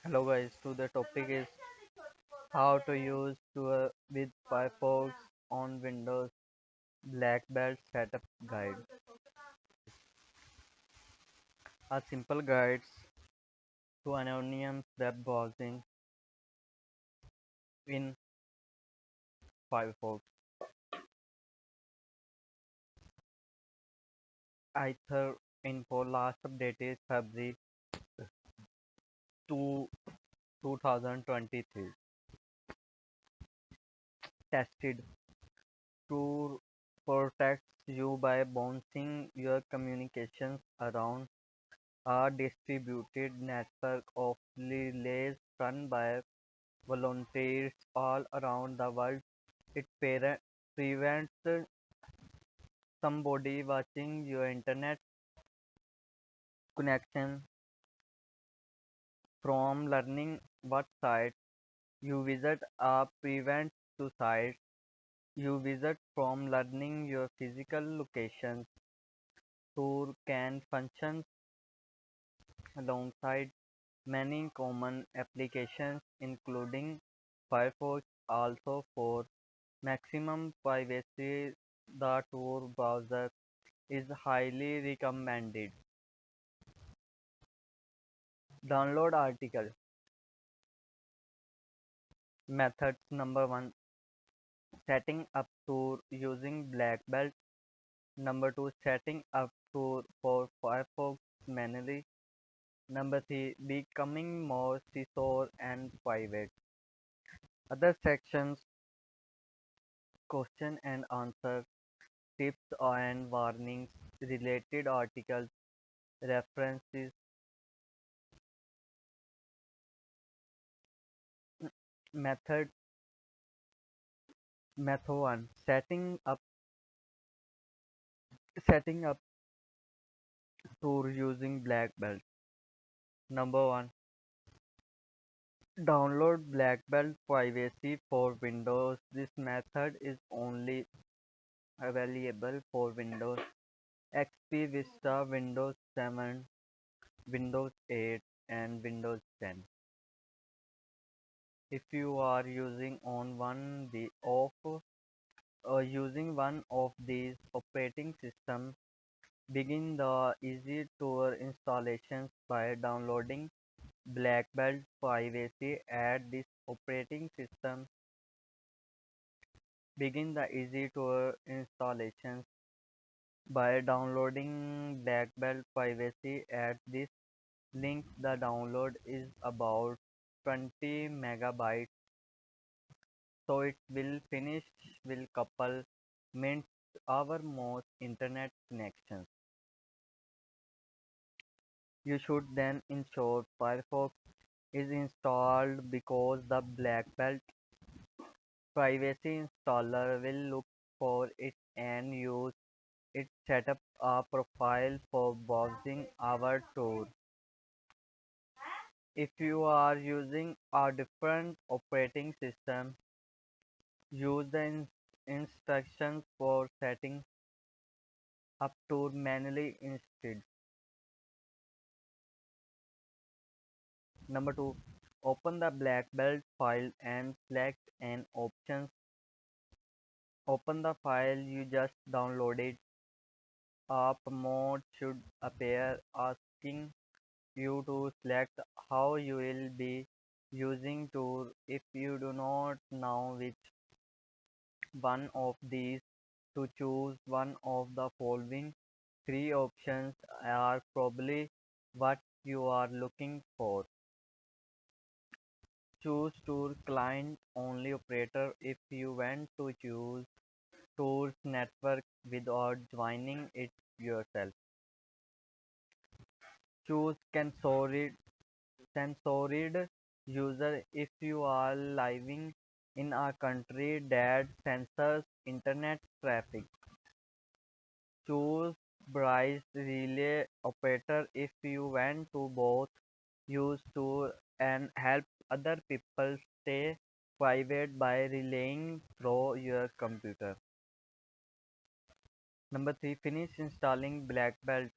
Hello guys, so the topic is how to use Tour with Firefox on Windows BlackBelt setup guide. A simple guide to anonymous web browsing in Firefox. Ether info last updated February to 2023. Tested to protect you by bouncing your communications around a distributed network of relays run by volunteers all around the world. It prevents somebody watching your internet connection from learning what site you visit or prevents to sites you visit from learning your physical locations. Tour can function alongside many common applications including Firefox also for maximum privacy. The Tor browser is highly recommended. Download article. Methods number 1, setting up Tor using BlackBelt. Number 2, setting up Tor for Firefox manually. Number 3, becoming more secure and private. Other sections, question and answer, tips and warnings, related articles, references. Method Method 1, setting up Tor using BlackBelt. Number 1, download BlackBelt Privacy for Windows. This method is only available for Windows XP, Vista, Windows 7, Windows 8, and Windows 10. If you are using one of these operating systems, begin the easy tour installations by downloading BlackBelt Privacy. Add this operating system. Begin the easy tour installations by downloading BlackBelt Privacy at this link. The download is about 20 megabytes, so it will finish will couple minutes. Our most internet connections. You should then ensure Firefox is installed because the BlackBelt Privacy installer will look for it and use it. Set up a profile for browsing our tour. If you are using a different operating system, use the instructions for setting up tour manually instead. Number 2, open the BlackBelt file and select an option. Open the file you just downloaded. A prompt should appear asking you to select how you will be using Tour. If you do not know which one of these to choose, one of the following three options are probably what you are looking for. Choose Tour client only operator if you want to choose Tour's network without joining it yourself. Choose censored user if you are living in a country that censors internet traffic. Choose Bryce relay operator if you want to both use tool and help other people stay private by relaying through your computer. Number 3, finish installing BlackBelt.